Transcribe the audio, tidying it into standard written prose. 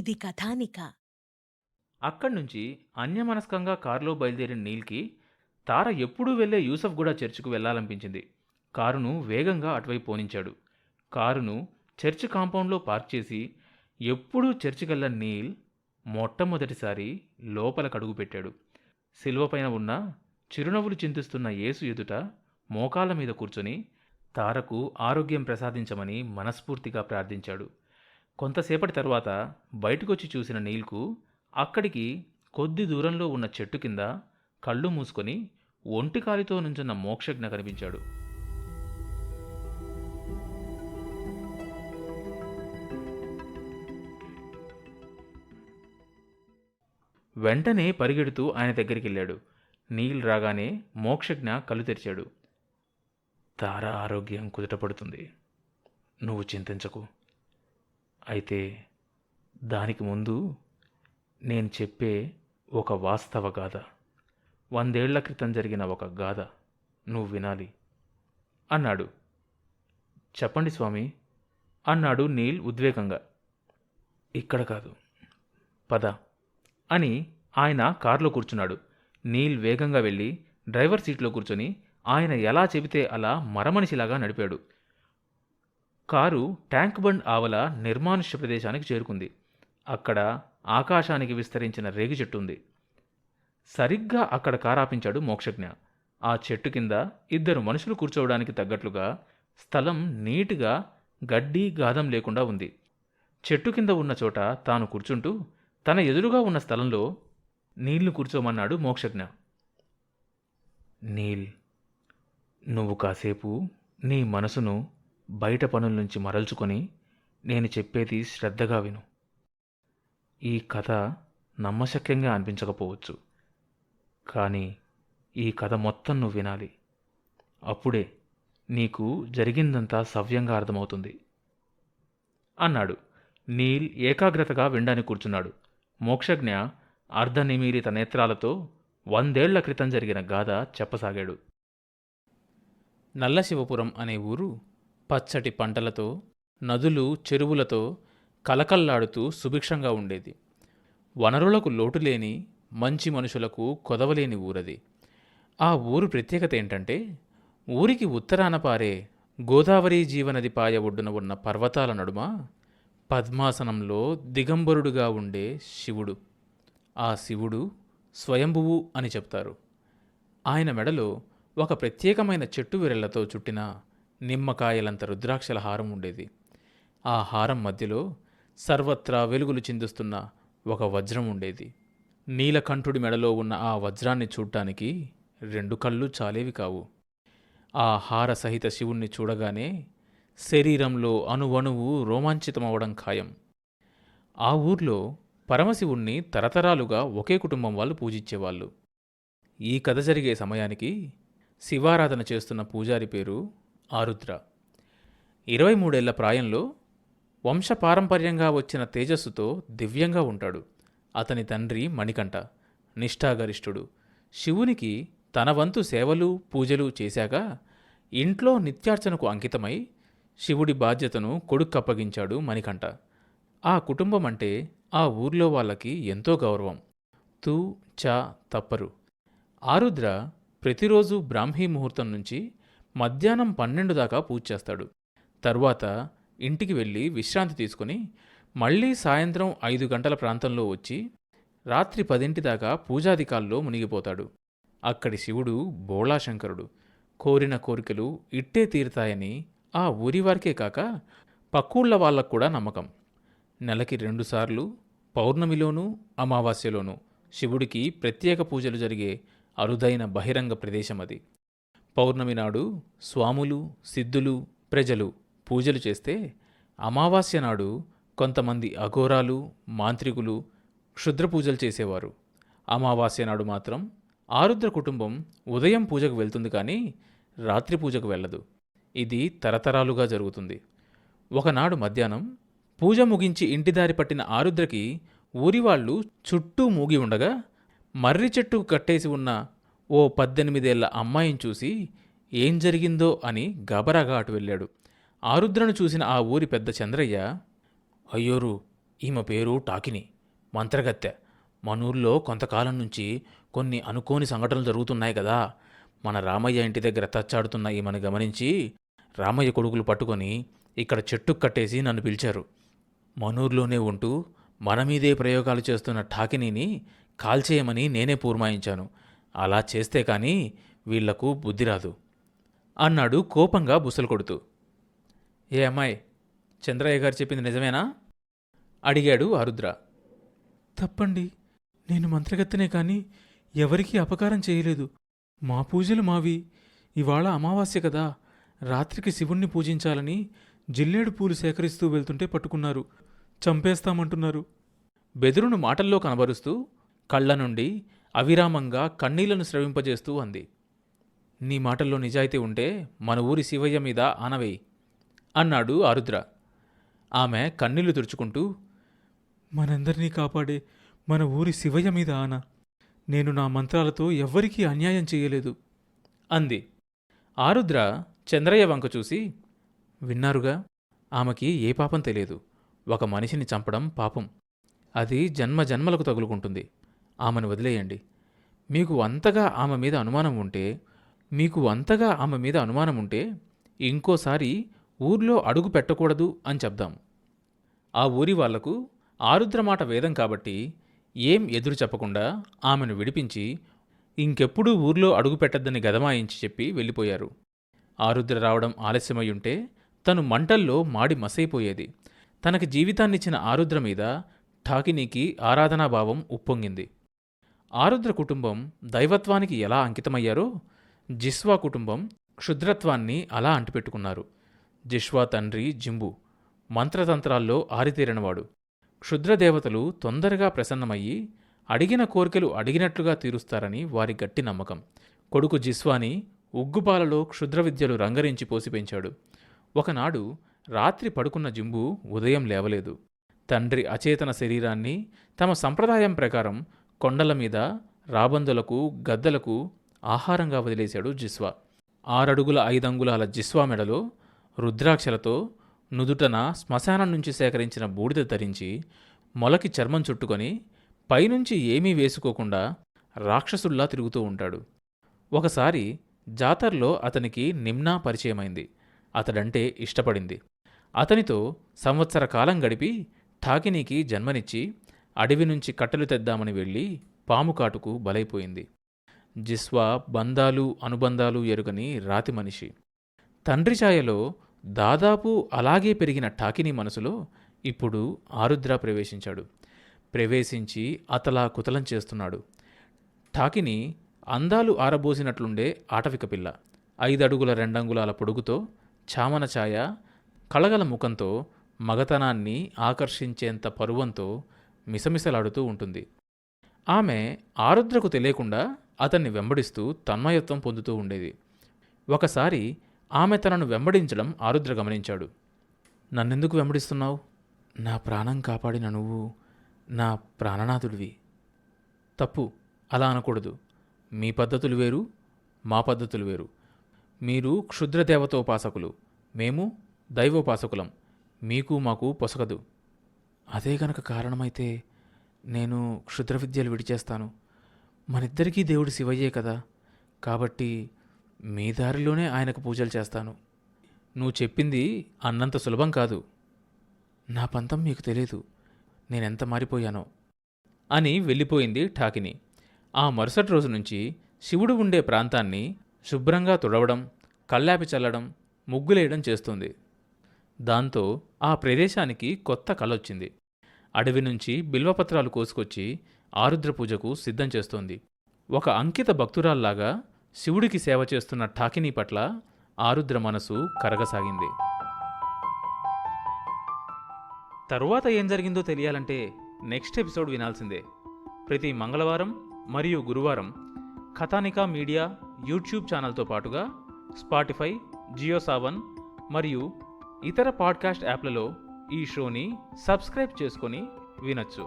ఇది కథానిక. అక్కడ్నుంచి అన్యమనస్కంగా కారులో బయలుదేరిన నీల్‌కి తార ఎప్పుడూ వెళ్ళే యూసఫ్‌గూడ చర్చికి వెళ్ళాలనిపించింది. కారును వేగంగా అటువైపు పోనించాడు. కారును చర్చి కాంపౌండ్‌లో పార్క్ చేసి ఎప్పుడూ చర్చికెళ్ళని నీల్ మొట్టమొదటిసారి లోపలకడుగుపెట్టాడు. శిలువ పైన ఉన్న చిరునవ్వులు చింతిస్తున్న యేసు ఎదుట మోకాళ్ళ మీద కూర్చొని తారకు ఆరోగ్యం ప్రసాదించమని మనస్ఫూర్తిగా ప్రార్థించాడు. కొంతసేపటి తరువాత బయటకొచ్చి చూసిన నీల్‌కు అక్కడికి కొద్ది దూరంలో ఉన్న చెట్టు కింద కళ్ళు మూసుకొని ఒంటి కాలితో నుంచున్న మోక్షజ్ఞ కనిపించాడు. వెంటనే పరిగెడుతూ ఆయన దగ్గరికెళ్ళాడు. నీల్ రాగానే మోక్షజ్ఞ కళ్ళు తెరిచాడు. తార ఆరోగ్యం కుదుటపడుతుంది. నువ్వు చింతించకు. అయితే దానికి ముందు నేను చెప్పే ఒక వాస్తవ గాథ, 100 ఏళ్ల క్రితం జరిగిన ఒక గాథ నువ్వు వినాలి అన్నాడు. చెప్పండి స్వామి అన్నాడు నీల్ ఉద్వేగంగా. ఇక్కడ కాదు, పద అని ఆయన కారులో కూర్చున్నాడు. నీల్ వేగంగా వెళ్ళి డ్రైవర్ సీట్లో కూర్చొని ఆయన ఎలా చెబితే అలా మరమనిషిలాగా నడిపాడు. కారు ట్యాంక్ బండ్ ఆవల నిర్మానుష్య ప్రదేశానికి చేరుకుంది. అక్కడ ఆకాశానికి విస్తరించిన రేగి చెట్టు ఉంది. సరిగ్గా అక్కడ కారాపించాడు మోక్షజ్ఞ. ఆ చెట్టు కింద 2 మనుషులు కూర్చోవడానికి తగ్గట్లుగా స్థలం నీట్గా గడ్డి గాదం లేకుండా ఉంది. చెట్టు కింద ఉన్న చోట తాను కూర్చుంటూ తన ఎదురుగా ఉన్న స్థలంలో నీళ్లు కూర్చోమన్నాడు మోక్షజ్ఞ. నీల్, నువ్వు కాసేపు నీ మనసును బయట పనుల నుంచి మరల్చుకొని నేను చెప్పేది శ్రద్ధగా విను. ఈ కథ నమ్మశక్యంగా అనిపించకపోవచ్చు, కానీ ఈ కథ మొత్తం నువ్వు వినాలి. అప్పుడే నీకు జరిగిందంతా సవ్యంగా అర్థమవుతుంది అన్నాడు. నీల్ ఏకాగ్రతగా వినడానికి కూర్చున్నాడు. మోక్షజ్ఞ అర్ధనిమీలిత నేత్రాలతో 100 ఏళ్ల క్రితం జరిగిన గాథ చెప్పసాగాడు. నల్లశివపురం అనే ఊరు పచ్చటి పంటలతో, నదులు, చెరువులతో కలకల్లాడుతూ సుభిక్షంగా ఉండేది. వనరులకు లోటులేని, మంచి మనుషులకు కొదవలేని ఊరది. ఆ ఊరు ప్రత్యేకత ఏంటంటే, ఊరికి ఉత్తరాన పారే గోదావరి జీవనది పాయ ఒడ్డున ఉన్న పర్వతాల నడుమ పద్మాసనంలో దిగంబరుడుగా ఉండే శివుడు. ఆ శివుడు స్వయంభువు అని చెప్తారు. ఆయన మెడలో ఒక ప్రత్యేకమైన చెట్టు విరళ్లతో చుట్టిన నిమ్మకాయలంత రుద్రాక్షల హారం ఉండేది. ఆ హారం మధ్యలో సర్వత్రా వెలుగులు చిందుస్తున్న ఒక వజ్రం ఉండేది. నీలకంఠుడి మెడలో ఉన్న ఆ వజ్రాన్ని చూడ్డానికి 2 కళ్ళు చాలేవి కావు. ఆ హార సహిత శివుణ్ణి చూడగానే శరీరంలో అణువణువు రోమాంచితమవడం ఖాయం. ఆ ఊర్లో పరమశివుణ్ణి తరతరాలుగా ఒకే కుటుంబం వాళ్ళు పూజించేవాళ్ళు. ఈ కథ జరిగే సమయానికి శివారాధన చేస్తున్న పూజారి పేరు ఆరుద్ర. 23 ఏళ్ల ప్రాయంలో వంశపారంపర్యంగా వచ్చిన తేజస్సుతో దివ్యంగా ఉంటాడు. అతని తండ్రి మణికంఠ నిష్ఠాగరిష్ఠుడు. శివునికి తన వంతు సేవలు, పూజలు చేశాక ఇంట్లో నిత్యార్చనకు అంకితమై శివుడి బాధ్యతను కొడుక్కప్పగించాడు మణికంఠ. ఆ కుటుంబం అంటే ఆ ఊర్లో వాళ్ళకి ఎంతో గౌరవం. తూ చా తప్పరు. ఆరుద్ర ప్రతిరోజు బ్రాహ్మీ ముహూర్తం నుంచి మధ్యాహ్నం 12 దాకా పూజ చేస్తాడు. తరువాత ఇంటికి వెళ్ళి విశ్రాంతి తీసుకుని మళ్లీ సాయంత్రం 5 గంటల ప్రాంతంలో వచ్చి రాత్రి 10 దాకా పూజాధికాల్లో మునిగిపోతాడు. అక్కడి శివుడు బోళాశంకరుడు. కోరిన కోరికలు ఇట్టే తీరుతాయని ఆ ఊరివారికే కాక పక్కూళ్ల వాళ్లకు కూడా నమ్మకం. నెలకి 2 సార్లు పౌర్ణమిలోనూ అమావాస్యలోనూ శివుడికి ప్రత్యేక పూజలు జరిగే అరుదైన బహిరంగ ప్రదేశమది. పౌర్ణమి నాడు స్వాములు, సిద్ధులు, ప్రజలు పూజలు చేస్తే అమావాస్య నాడు కొంతమంది అఘోరాలు, మాంత్రికులు క్షుద్రపూజలు చేసేవారు. అమావాస్య నాడు మాత్రం ఆరుద్ర కుటుంబం ఉదయం పూజకు వెళ్తుంది కానీ రాత్రి పూజకు వెళ్ళదు. ఇది తరతరాలుగా జరుగుతుంది. ఒకనాడు మధ్యాహ్నం పూజ ముగించి ఇంటిదారి పట్టిన ఆరుద్రకి ఊరివాళ్లు చుట్టూ మూగి ఉండగా మర్రి చెట్టుకు కట్టేసి ఉన్న ఓ 18 ఏళ్ల అమ్మాయిని చూసి ఏం జరిగిందో అని గబరాగా అటు వెళ్ళాడు. ఆరుద్రను చూసిన ఆ ఊరి పెద్ద చంద్రయ్య, అయ్యోరు, ఈమె పేరు టాకిని, మంత్రగత్తె. మనూర్లో కొంతకాలం నుంచి కొన్ని అనుకోని సంఘటనలు జరుగుతున్నాయి కదా. మన రామయ్య ఇంటి దగ్గర తచ్చాడుతున్న ఈమెను గమనించి రామయ్య కొడుకులు పట్టుకొని ఇక్కడ చెట్టుకు కట్టేసి నన్ను పిలిచారు. మనూర్లోనే ఉంటూ మన మీదే ప్రయోగాలు చేస్తున్న ఠాకినీని కాల్చేయమని నేనే పూర్మాయించాను. అలా చేస్తే కానీ వీళ్లకు బుద్ధి రాదు అన్నాడు కోపంగా బుసలు కొడుతూ. ఏ అమ్మాయి, చంద్రయ్య గారు చెప్పింది నిజమేనా అడిగాడు ఆరుద్ర. తప్పండి, నేను మంత్రగత్తెనే కాని ఎవరికీ అపకారం చేయలేదు. మా పూజలు మావి. ఇవాళ అమావాస్య కదా, రాత్రికి శివుణ్ణి పూజించాలని జిల్లేడు పూలు సేకరిస్తూ వెళ్తుంటే పట్టుకున్నారు. చంపేస్తామంటున్నారు. బెదురును మాటల్లో కనబరుస్తూ కళ్ల నుండి అవిరామంగా కన్నీళ్లను స్రవింపజేస్తూ అంది. నీ మాటల్లో నిజాయితీ ఉంటే మన ఊరి శివయ్య మీద ఆనవేయి అన్నాడు ఆరుద్ర. ఆమె కన్నీళ్లు తుడుచుకుంటూ, మనందరినీ కాపాడే మన ఊరి శివయ్య మీద ఆన. నేను నా మంత్రాలతో ఎవ్వరికీ అన్యాయం చేయలేదు అంది. ఆరుద్ర చంద్రయ్య వంక చూసి, విన్నారుగా, ఆమెకి ఏ పాపం తెలియదు. ఒక మనిషిని చంపడం పాపం. అది జన్మ జన్మలకు తగులుకుంటుంది. ఆమెను వదిలేయండి. మీకు అంతగా ఆమె మీద అనుమానం ఉంటే ఇంకోసారి ఊర్లో అడుగు పెట్టకూడదు అని చెప్దాం. ఆ ఊరి వాళ్లకు ఆరుద్ర మాట వేదం కాబట్టి ఏం ఎదురు చెప్పకుండా ఆమెను విడిపించి ఇంకెప్పుడూ ఊర్లో అడుగు పెట్టద్దని గదమాయించి చెప్పి వెళ్ళిపోయారు. ఆరుద్ర రావడం ఆలస్యమయ్యుంటే తను మంటల్లో మాడి మసైపోయేది. తనకి జీవితాన్నిచ్చిన ఆరుద్ర మీద ఠాకినీకి ఆరాధనాభావం ఉప్పొంగింది. ఆరుద్ర కుటుంబం దైవత్వానికి ఎలా అంకితమయ్యారో జిస్వా కుటుంబం క్షుద్రత్వాన్ని అలా అంటిపెట్టుకున్నారు. జిస్వా తండ్రి జింబు మంత్రతంత్రాల్లో ఆరితేరినవాడు. క్షుద్రదేవతలు తొందరగా ప్రసన్నమయ్యి అడిగిన కోరికలు అడిగినట్లుగా తీరుస్తారని వారి గట్టి నమ్మకం. కొడుకు జిస్వాని ఉగ్గుపాలలో క్షుద్ర విద్యలు రంగరించి పోసిపెంచాడు. ఒకనాడు రాత్రి పడుకున్న జింబు ఉదయం లేవలేదు. తండ్రి అచేతన శరీరాన్ని తమ సంప్రదాయం ప్రకారం కొండల మీద రాబందులకు గద్దలకు ఆహారంగా వదిలేశాడు జిస్వా. 6 అడుగుల 5 అంగుళాల జిస్వా మెడలో రుద్రాక్షలతో నుదుటన శ్మశానం నుంచి సేకరించిన బూడిద ధరించి మొలకి చర్మం చుట్టుకొని పైనుంచి ఏమీ వేసుకోకుండా రాక్షసుల్లా తిరుగుతూ ఉంటాడు. ఒకసారి జాతరలో అతనికి నిమ్నా పరిచయమైంది. అతడంటే ఇష్టపడింది. అతనితో సంవత్సర కాలం గడిపి ఠాకినీకి జన్మనిచ్చి అడవి నుంచి కట్టెలు తెద్దామని వెళ్ళి పాముకాటుకు బలైపోయింది. జిస్వా బంధాలు అనుబంధాలు ఎరుగని రాతి మనిషి. తండ్రి ఛాయలో దాదాపు అలాగే పెరిగిన ఠాకినీ మనసులో ఇప్పుడు ఆరుద్ర ప్రవేశించాడు. ప్రవేశించి అతలా కుతలం చేస్తున్నాడు. ఠాకినీ అందాలు ఆరబోసినట్లుండే ఆటవిక పిల్ల. 5 అడుగుల 2 అంగుళాల పొడుగుతో, చామన ఛాయ, కళగల ముఖంతో, మగతనాన్ని ఆకర్షించేంత పరువంతో మిసమిసలాడుతూ ఉంటుంది. ఆమె ఆరుద్రకు తెలియకుండా అతన్ని వెంబడిస్తూ తన్మయత్వం పొందుతూ ఉండేది. ఒకసారి ఆమె తనను వెంబడించడం ఆరుద్ర గమనించాడు. నన్నెందుకు వెంబడిస్తున్నావు? నా ప్రాణం కాపాడిన నువ్వు నా ప్రాణనాథుడివి. తప్పు, అలా అనకూడదు. మీ పద్ధతులు వేరు, మా పద్ధతులు వేరు. మీరు క్షుద్రదేవతోపాసకులు, మేము దైవోపాసకులం. మీకు మాకు పొసగదు. అదే గనక కారణమైతే నేను క్షుద్ర విద్యలు విడిచేస్తాను. మనిద్దరికీ దేవుడు శివయ్యే కదా, కాబట్టి మీ దారిలోనే ఆయనకు పూజలు చేస్తాను. నువ్వు చెప్పింది అన్నంత సులభం కాదు. నా పంతం మీకు తెలీదు, నేనెంత మారిపోయానో అని వెళ్ళిపోయింది ఠాకిని. ఆ మరుసటి రోజు నుంచి శివుడు ఉండే ప్రాంతాన్ని శుభ్రంగా తుడవడం, కల్లాపి చల్లడం, ముగ్గులేయడం చేస్తుంది. దాంతో ఆ ప్రదేశానికి కొత్త కళొచ్చింది. అడవి నుంచి బిల్వపత్రాలు కోసుకొచ్చి ఆరుద్ర పూజకు సిద్ధం చేస్తోంది. ఒక అంకిత భక్తురాల్లాగా శివుడికి సేవ చేస్తున్న ఠాకినీ పట్ల ఆరుద్ర మనసు కరగసాగింది. తరువాత ఏం జరిగిందో తెలియాలంటే నెక్స్ట్ ఎపిసోడ్ వినాల్సిందే. ప్రతి మంగళవారం మరియు గురువారం కథానికా మీడియా యూట్యూబ్ ఛానల్తో పాటుగా స్పాటిఫై, జియోసావన్ మరియు ఇతర పాడ్కాస్ట్ యాప్లలో ఈ షోని సబ్స్క్రైబ్ చేసుకొని వినొచ్చు.